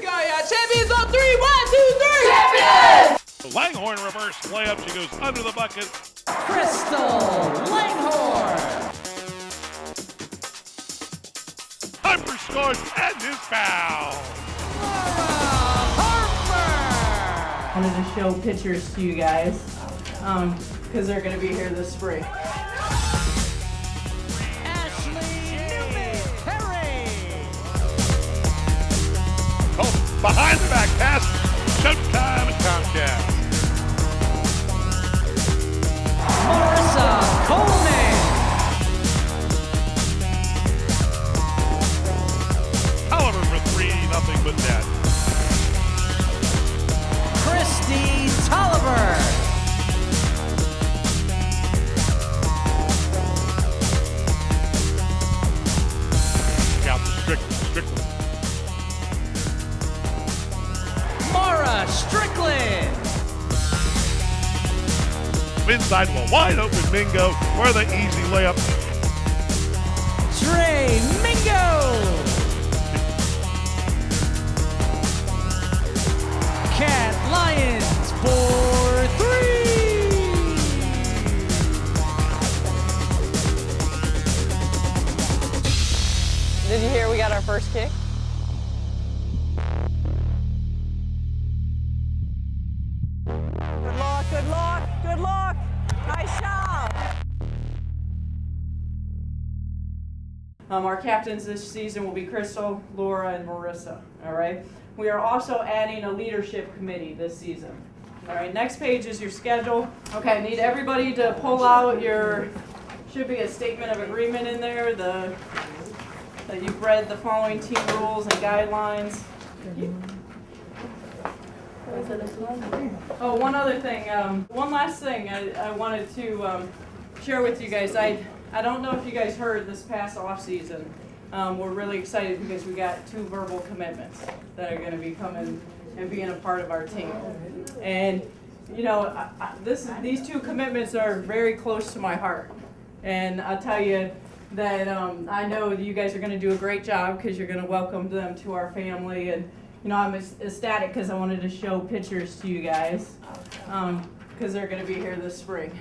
got champions on 3. 1, 2, 3. Champions! Langhorn reverse layup. She goes under the bucket. Crystal Langhorn. Harper scores and is fouled. I wanted to show pictures to you guys because they're going to be here this spring. Oh, behind the back pass. Showtime at Comcast. Marissa Coleman. Oliver for 3, nothing but net. Christy Tolliver. Out to Strickland. Mara Strickland. Inside to a wide open Mingo for the easy layup. Trey Mingo. Cat Lyons for 3. Did you hear we got our first kick? Good luck, good luck, good luck. Nice job. Our captains this season will be Crystal, Laura, and Marissa. All right. We are also adding a leadership committee this season. All right. Next page is your schedule. Okay. I need everybody to pull out your. Should be a statement of agreement in there. That you've read the following team rules and guidelines. Oh, one other thing. One last thing I wanted to share with you guys. I don't know if you guys heard this past off season. We're really excited because we got 2 verbal commitments that are going to be coming and being a part of our team. And you know, these 2 commitments are very close to my heart. And I'll tell you that I know that you guys are going to do a great job because you're going to welcome them to our family. And you know, I'm ecstatic because I wanted to show pictures to you guys because they're going to be here this spring.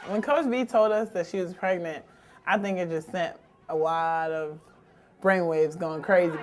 When Coach B told us that she was pregnant, I think it just sent a lot of brainwaves going crazy.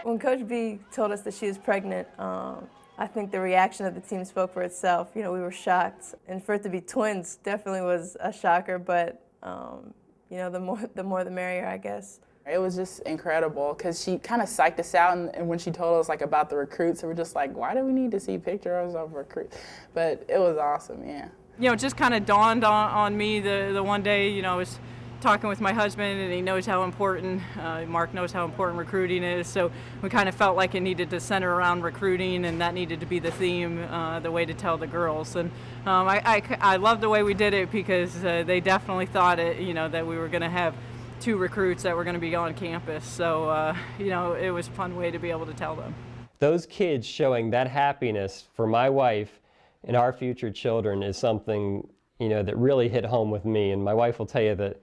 When Coach B told us that she was pregnant, I think the reaction of the team spoke for itself. You know, we were shocked, and for it to be twins definitely was a shocker. But you know, the more the merrier, I guess. It was just incredible because she kind of psyched us out, and when she told us like about the recruits, we were just like, why do we need to see pictures of recruits? But it was awesome, yeah. You know, it just kind of dawned on me the one day. You know, I was talking with my husband, and he knows how important, Mark knows how important recruiting is, so we kind of felt like it needed to center around recruiting, and that needed to be the theme, the way to tell the girls. And I love the way we did it because they definitely thought you know, that we were going to have 2 recruits that were going to be on campus, so you know, it was a fun way to be able to tell them. Those kids showing that happiness for my wife and our future children is something, you know, that really hit home with me. And my wife will tell you that,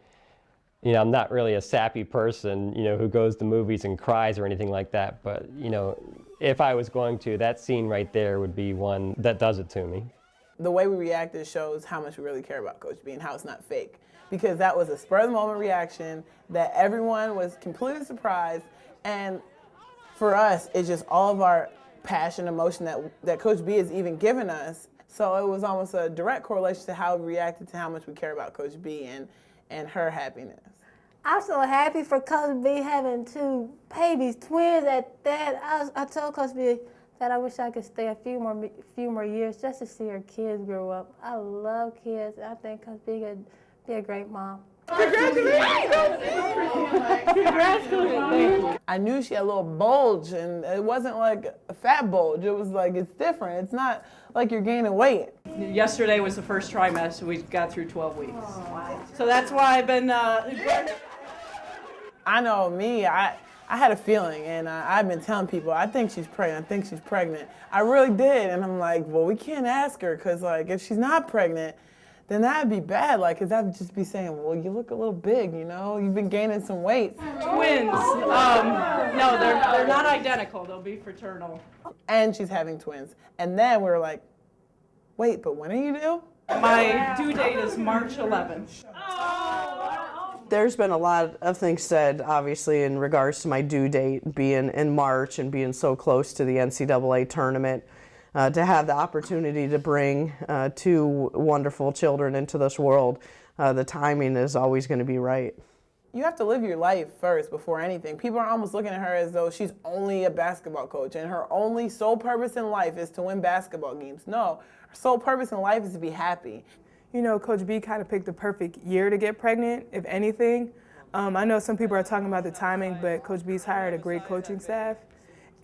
you know, I'm not really a sappy person, you know, who goes to movies and cries or anything like that. But, you know, if I was going to, that scene right there would be one that does it to me. The way we reacted shows how much we really care about Coach B and how it's not fake. Because that was a spur-of-the-moment reaction that everyone was completely surprised. And for us, it's just all of our passion, emotion that Coach B has even given us. So it was almost a direct correlation to how we reacted to how much we care about Coach B and her happiness. I'm so happy for Coach B having 2 babies, twins at that. I told Coach B that I wish I could stay a few more years just to see her kids grow up. I love kids. I think Coach B could be a great mom. Congratulations! I knew she had a little bulge, and it wasn't like a fat bulge. It was like, it's different. It's not like you're gaining weight. Yesterday was the first trimester. We got through 12 weeks. So that's why I've been... I know me, I had a feeling, and I've been telling people, I think she's pregnant. I really did, and I'm like, well, we can't ask her, because like, if she's not pregnant, then that'd be bad. Like, cause that'd just be saying, well, you look a little big, you know, you've been gaining some weight. Twins. No, they're not identical. They'll be fraternal. And she's having twins. And then we were like, wait, but when are you due? My due date is March 11th. There's been a lot of things said, obviously, in regards to my due date being in March and being so close to the NCAA tournament. To have the opportunity to bring two wonderful children into this world, the timing is always going to be right. You have to live your life first before anything. People are almost looking at her as though she's only a basketball coach and her only sole purpose in life is to win basketball games. No, her sole purpose in life is to be happy. You know, Coach B kind of picked the perfect year to get pregnant, if anything. I know some people are talking about the timing, but Coach B's hired a great coaching staff.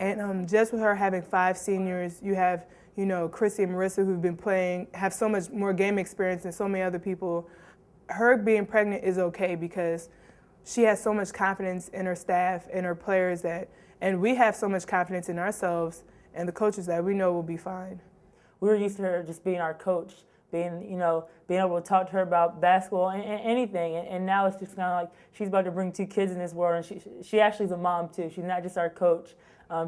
And just with her having 5 seniors, you have, you know, Chrissy and Marissa who've been playing, have so much more game experience than so many other people. Her being pregnant is okay because she has so much confidence in her staff and her players and we have so much confidence in ourselves and the coaches that we know will be fine. We were used to her just being our coach, being able to talk to her about basketball and anything. And now it's just kind of like she's about to bring 2 kids in this world, and she actually is a mom too. She's not just our coach.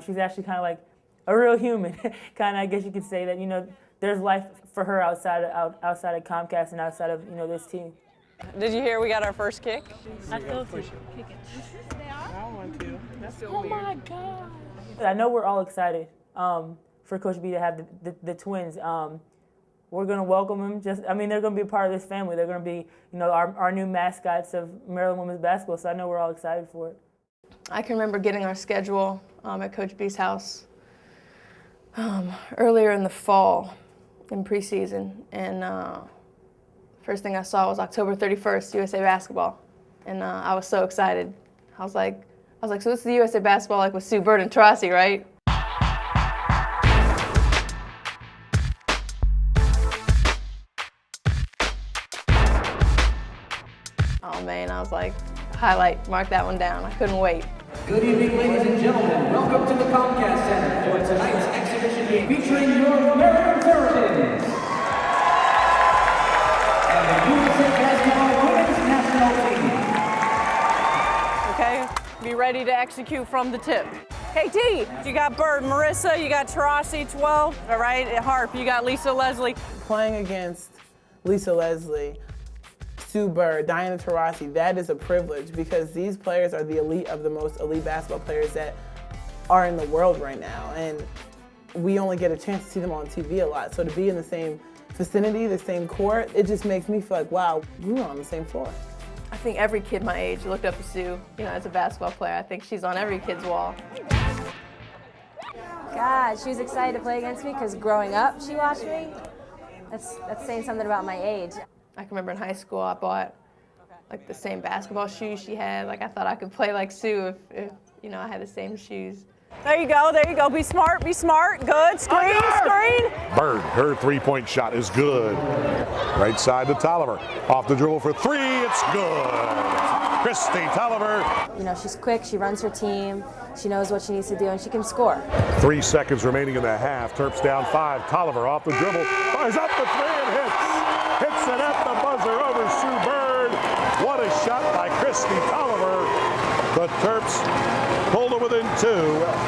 She's actually kind of like a real human. Kind of, I guess you could say that, you know, there's life for her outside of Comcast and outside of, you know, this team. Did you hear we got our first kick? I feel kick it. I want to. That's so Oh my God. I know we're all excited for Coach B to have the twins. We're going to welcome them. They're going to be a part of this family. They're going to be, you know, our new mascots of Maryland women's basketball, so I know we're all excited for it. I can remember getting our schedule at Coach B's house earlier in the fall in preseason, and first thing I saw was October 31st, USA Basketball, and I was so excited. I was like, so this is the USA Basketball like with Sue Bird and Taurasi, right? Oh man, I was like, highlight, mark that one down. I couldn't wait. Good evening, ladies and gentlemen. Welcome to the Comcast Center for tonight's exhibition game featuring your American Terrapins and the USA Basketball Women's National Team. Okay, be ready to execute from the tip. KT, you got Bird, Marissa, you got Taurasi, 12, all right, at Harp, you got Lisa Leslie. Playing against Lisa Leslie, Sue Bird, Diana Taurasi, that is a privilege because these players are the elite of the most elite basketball players that are in the world right now. And we only get a chance to see them on TV a lot. So to be in the same vicinity, the same court, it just makes me feel like, wow, we were on the same floor. I think every kid my age looked up to Sue, you know, as a basketball player. I think she's on every kid's wall. God, she was excited to play against me because growing up she watched me. That's saying something about my age. I can remember in high school I bought like the same basketball shoes she had. Like I thought I could play like Sue if you know I had the same shoes. There you go. Be smart, good. Screen. Bird, her three-point shot is good. Right side to Tolliver. Off the dribble for 3, it's good. Christy Tolliver. You know, she's quick, she runs her team, she knows what she needs to do, and she can score. 3 seconds remaining in the half. Terps down 5. Tolliver off the dribble. Fires up the 3 and hits. Hits it at the buzzer over Sue Bird. What a shot by Christy Tolliver. The Terps pulled it within 2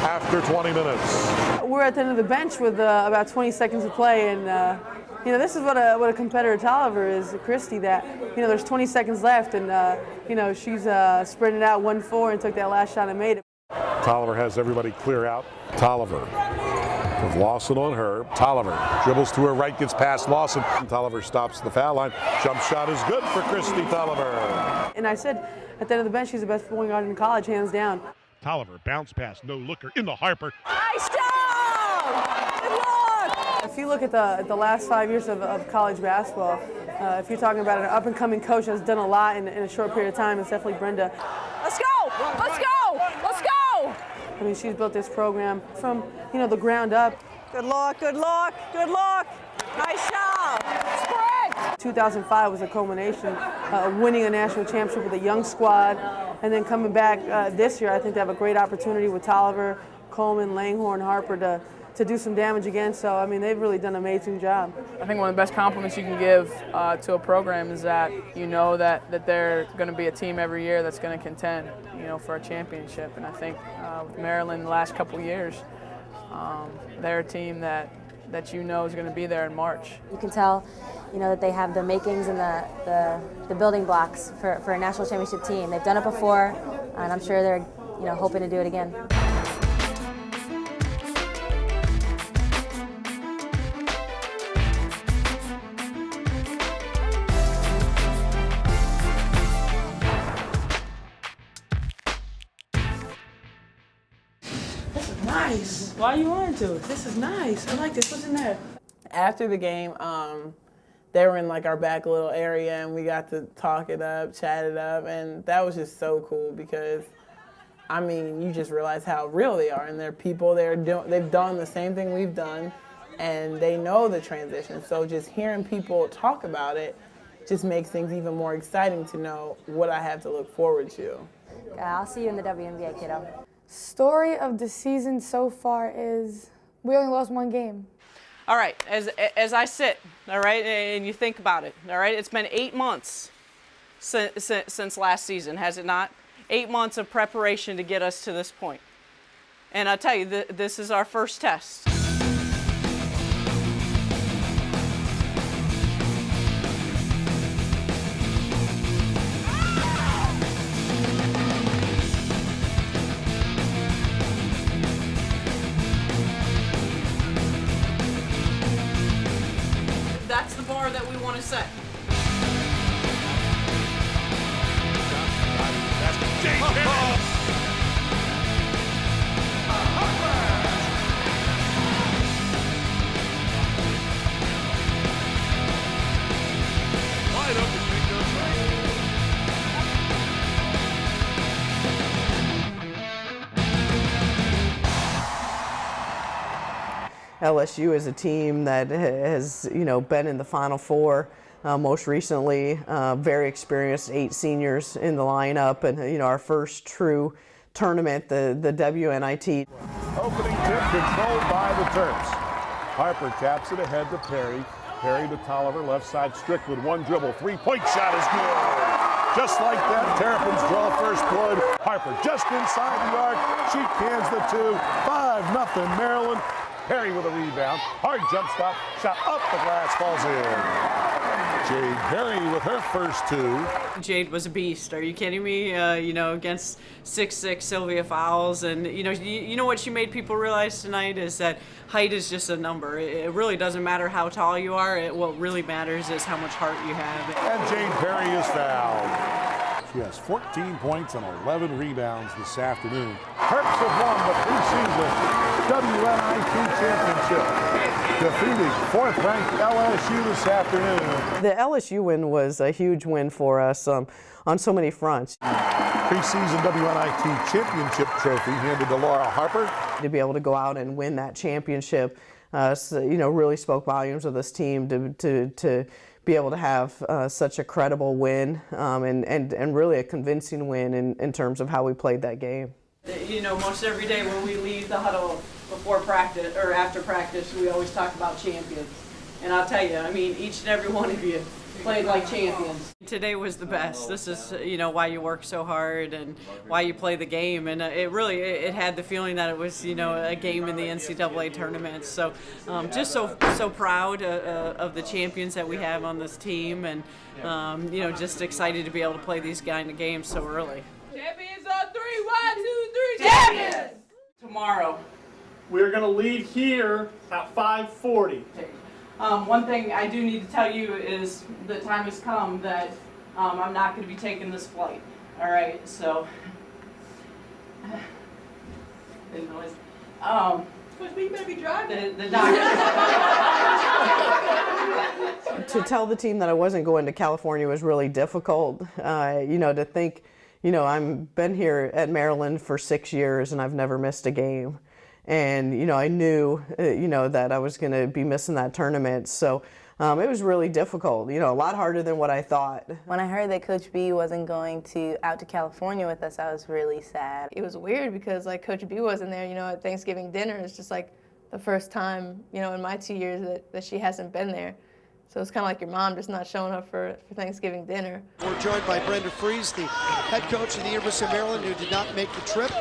after 20 minutes. We're at the end of the bench with about 20 seconds to play, and you know, this is what a competitor Tolliver is, Christy, that, you know, there's 20 seconds left, and you know, she's sprinted out 1-4 and took that last shot and made it. Tolliver has everybody clear out. Tolliver with Lawson on her. Tolliver dribbles to her right, gets past Lawson. Tolliver stops the foul line. Jump shot is good for Christy Tolliver. And I said, at the end of the bench, she's the best point guard in college, hands down. Tolliver bounce pass, no looker into Harper. Nice job! Good luck! If you look at the last 5 years of college basketball, if you're talking about an up-and-coming coach that's done a lot in a short period of time, it's definitely Brenda. Let's go! Let's go! Let's go! I mean, she's built this program from, you know, the ground up. Good luck, good luck, good luck. Nice job. Sprint! 2005 was a culmination, winning a national championship with a young squad, and then coming back this year. I think they have a great opportunity with Tolliver, Coleman, Langhorne, Harper to, to do some damage again. So, I mean, they've really done an amazing job. I think one of the best compliments you can give to a program is that you know that they're going to be a team every year that's going to contend, for a championship. And I think with Maryland the last couple years, they're a team that is going to be there in March. You can tell, that they have the makings and the building blocks for a national championship team. They've done it before, and I'm sure they're, hoping to do it again. Nice. Why are you on to it? This is nice. I like this. What's in there? After the game, they were in like our back little area, and we got to talk it up, chat it up, and that was just so cool because, I mean, you just realize how real they are, and they're people. They've done the same thing we've done, and they know the transition. So just hearing people talk about it just makes things even more exciting to know what I have to look forward to. I'll see you in the WNBA, kiddo. Story of the season so far is we only lost one game. All right, as I sit, all right, and you think about it, all right, it's been 8 months since last season, has it not? 8 months of preparation to get us to this point. And I'll tell you, this is our first test. That's the bar that we want to set. LSU is a team that has, been in the Final Four most recently. Very experienced, 8 seniors in the lineup, and our first true tournament, the WNIT. Opening tip controlled by the Terps. Harper taps it ahead to Perry. Perry to Tolliver, left side Strickland, one dribble, three-point shot is good. Just like that, Terrapins draw first blood. Harper just inside the arc. She cans the 2. 5-0 Maryland. Perry with a rebound. Hard jump stop. Shot up the glass, falls in. Jade Perry with her first 2. Jade was a beast. Are you kidding me? Against 6'6" Sylvia Fowles. And, you know what she made people realize tonight is that height is just a number. It really doesn't matter how tall you are. What really matters is how much heart you have. And Jade Perry is fouled. She has 14 points and 11 rebounds this afternoon. Terps have won the preseason WNIT championship, defeating 4th-ranked LSU this afternoon. The LSU win was a huge win for us on so many fronts. Preseason WNIT championship trophy handed to Laura Harper. To be able to go out and win that championship, really spoke volumes of this team to be able to have such a credible win and really a convincing win in terms of how we played that game. Most every day when we leave the huddle before practice or after practice, we always talk about champions. And I'll tell you, each and every one of you played like champions. Today was the best. This is, why you work so hard and why you play the game. And it had the feeling that it was, a game in the NCAA tournament. So just so proud of the champions that we have on this team, and, just excited to be able to play these kind of games so early. Champions on 3, 1, 2, 3, champions! Tomorrow. We're going to leave here at 5:40. One thing I do need to tell you is the time has come that I'm not going to be taking this flight. All right, so you better be driving. The doctor. To tell the team that I wasn't going to California was really difficult. To think, I've been here at Maryland for 6 years and I've never missed a game. And, I knew, that I was going to be missing that tournament. So it was really difficult, a lot harder than what I thought. When I heard that Coach B wasn't going out to California with us, I was really sad. It was weird because, Coach B wasn't there, at Thanksgiving dinner. It's just like, the first time, you know, in my 2 years that she hasn't been there. So it's kind of like your mom just not showing up for Thanksgiving dinner. We're joined by Brenda Fries, the head coach of the University of Maryland, who did not make the trip.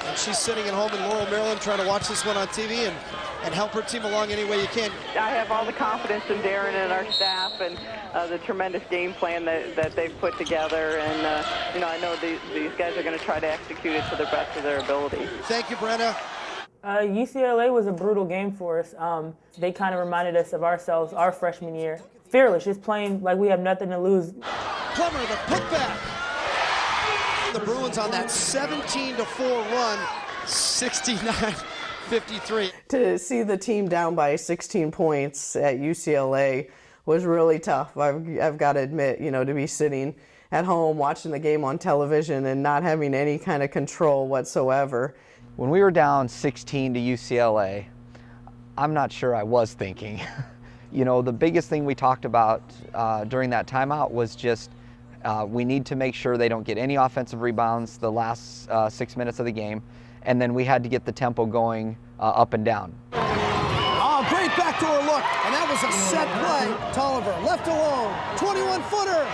And she's sitting at home in Laurel, Maryland, trying to watch this one on TV and help her team along any way you can. I have all the confidence in Darren and our staff and the tremendous game plan that they've put together. And, you know, I know these guys are going to try to execute it to the best of their ability. Thank you, Brenda. UCLA was a brutal game for us. They kind of reminded us of ourselves our freshman year. Fearless, just playing like we have nothing to lose. Plummer, the putback. The Bruins on that 17-4 run, 69-53. To see the team down by 16 points at UCLA was really tough. I've got to admit, you know, to be sitting at home watching the game on television and not having any kind of control whatsoever. When we were down 16 to UCLA, I'm not sure I was thinking. You know, the biggest thing we talked about during that timeout was just we need to make sure they don't get any offensive rebounds the last 6 minutes of the game, and then we had to get the tempo going up and down. Oh, great backdoor look, and that was a set play. Tolliver left alone, 21-footer.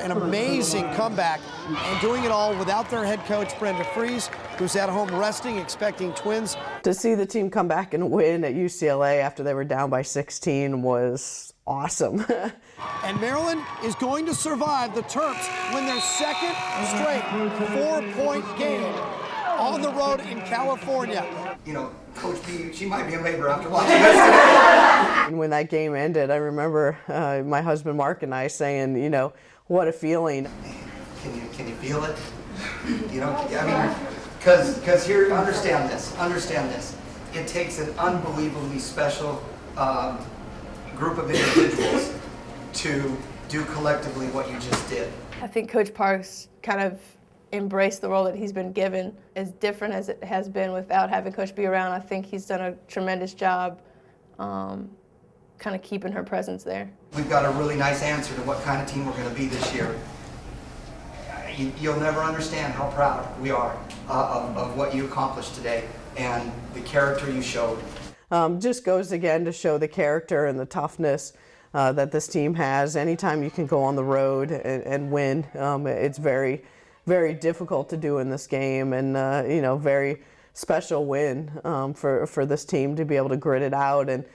An amazing comeback, and doing it all without their head coach, Brenda Fries, who's at home resting, expecting Twins. To see the team come back and win at UCLA after they were down by 16 was awesome. And Maryland is going to survive. The Terps win their second straight 4-point game on the road in California. You know, Coach B, she might be in labor after watching this today. And when that game ended, I remember my husband Mark and I saying, you know, what a feeling. Can you feel it? You know, I mean, because here, understand this. It takes an unbelievably special group of individuals to do collectively what you just did. I think Coach Parks kind of embraced the role that he's been given, as different as it has been without having Coach B around. I think he's done a tremendous job kind of keeping her presence there. We've got a really nice answer to what kind of team we're going to be this year. You'll never understand how proud we are of what you accomplished today and the character you showed. Just goes again to show the character and the toughness that this team has. Anytime you can go on the road and win, it's very, very difficult to do in this game, and you know, very special win for this team to be able to grit it out and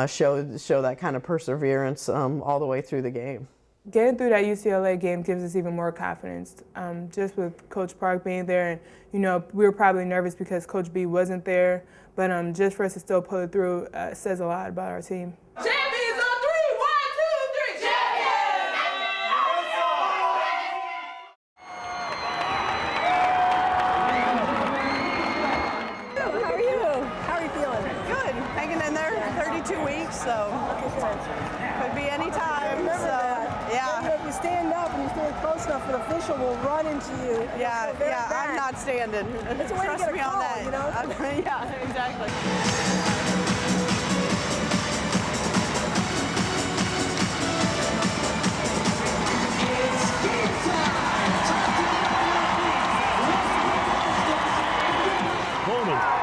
show that kind of perseverance all the way through the game. Getting through that UCLA game gives us even more confidence. Just with Coach Park being there, and you know, we were probably nervous because Coach B wasn't there, but just for us to still pull it through says a lot about our team. Champions on 3, 1, 2, 3, How are you? How are you feeling? Good. Hanging in there. 32 weeks, so could be any time. Yeah. If you stand up and you stand close enough, an official will run into you. Yeah. I'm not standing. It's a way to Trust get a me on call, that. you know? Yeah, exactly.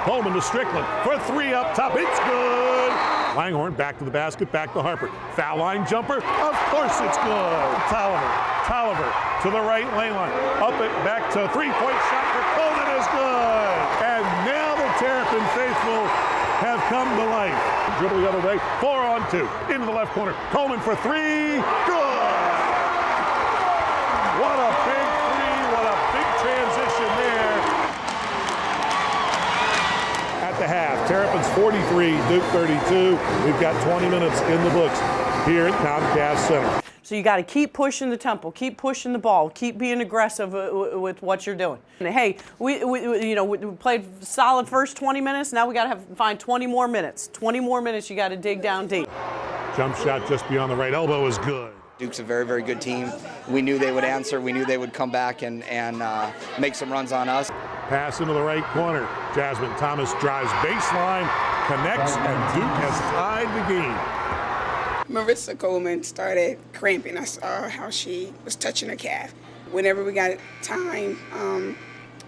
Coleman to Strickland for three up top. It's good. Langhorne back to the basket, back to Harper. Foul line jumper. Of course it's good. Tolliver to the right lane line. Up it back to three-point shot for Coleman is good. And now the Terrapin faithful have come to life. Dribble the other way. 4-on-2 into the left corner. Coleman for three. Good. What a big three. What a big transition there. The half. Terrapins 43, Duke 32. We've got 20 minutes in the books here at Comcast Center. So you got to keep pushing the tempo, keep pushing the ball, keep being aggressive with what you're doing. And hey, we played solid first 20 minutes. Now we got to find 20 more minutes. 20 more minutes. You got to dig down deep. Jump shot just beyond the right elbow is good. Duke's a very, very good team. We knew they would answer. We knew they would come back and make some runs on us. Pass into the right corner. Jasmine Thomas drives baseline, connects, and Duke has tied the game. Marissa Coleman started cramping. I saw how she was touching her calf. Whenever we got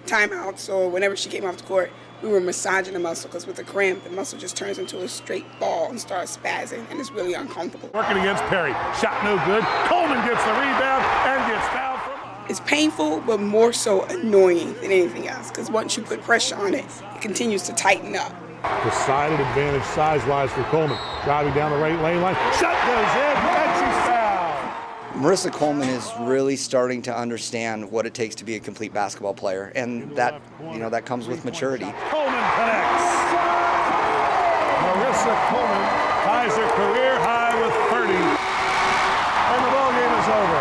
timeouts or whenever she came off the court, we were massaging the muscle because with a cramp, the muscle just turns into a straight ball and starts spazzing, and it's really uncomfortable. Working against Perry. Shot no good. Coleman gets the rebound and gets fouled from. It's painful, but more so annoying than anything else because once you put pressure on it, it continues to tighten up. Decided advantage size-wise for Coleman. Driving down the right lane line. Shot goes in, and she's fouled. Marissa Coleman is really starting to understand what it takes to be a complete basketball player, and that, that comes with maturity. Coleman connects. Marissa Coleman ties her career high with 30, and the ball game is over.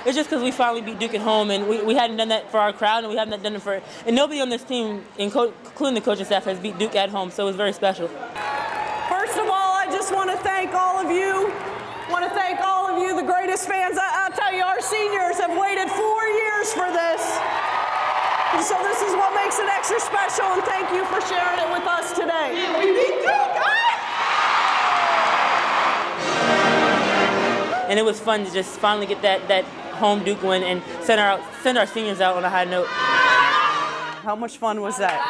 It's just because we finally beat Duke at home, and we hadn't done that for our crowd, and we haven't done it for, and nobody on this team, including the coaching staff, has beat Duke at home, so it was very special. First of all, I just want to thank all of you. The greatest fans. I'll tell you, our seniors have waited 4 years for this. And so this is what makes it extra special, and thank you for sharing it with us today. We beat Duke, And it was fun to just finally get that home Duke win and send our seniors out on a high note. How much fun was that?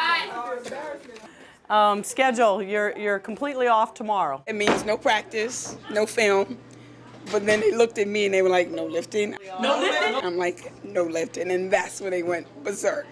Schedule, you're completely off tomorrow. It means no practice, no film. But then they looked at me and they were like, no lifting. No lifting? I'm like, no lifting. And that's when they went berserk.